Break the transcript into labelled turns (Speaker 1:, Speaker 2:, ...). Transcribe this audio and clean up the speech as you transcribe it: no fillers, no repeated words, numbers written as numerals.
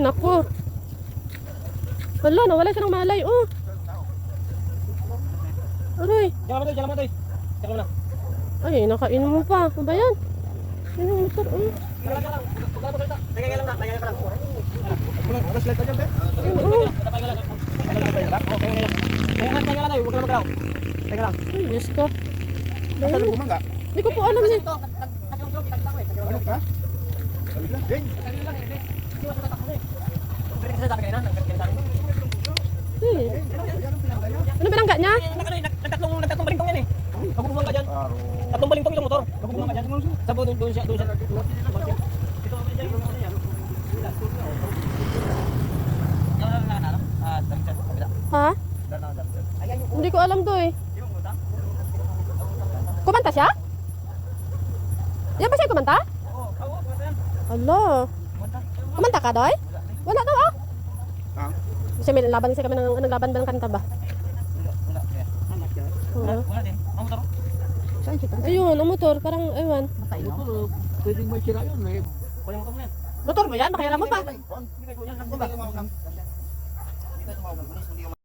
Speaker 1: naku. Wala, nawala siya ng malay. Oh. Aray.
Speaker 2: Diyan mo, Toy. Diyan mo na.
Speaker 1: Ay, nakain mo pa. Ano ba yan? Yan yung motor. Oh.
Speaker 2: Teka lang.
Speaker 3: Flashlight ka dyan, be.
Speaker 1: Oo.
Speaker 2: Teka lang, huwag ka na magalaw. Teka lang.
Speaker 1: Ay, Diyos ko.
Speaker 3: Nasa lubuman ka?
Speaker 1: Hindi ko po alam eh.
Speaker 3: Ano ka? Ding.
Speaker 1: Eh. Ano binangga niya?
Speaker 2: Nagtatlong balintong yan eh. Mabubuhan ka dyan. Tatlong balintong yung motor. Mabubuhan ka dyan. Sabi doon siya.
Speaker 1: Ha? Hindi ko alam to eh. Kumanta siya? Yan ba siya kumanta? Hala. Kumanta ka, Doy? Wala daw ah.
Speaker 3: Ah?
Speaker 1: Kasi may laban kasi kami ng naglaban ba ng kanta ba? Oo. Ayun, ang motor, parang ewan.
Speaker 3: Pwedeng may sira yun, may...
Speaker 1: Motor mo yan, makialam mo pa.
Speaker 3: Hindi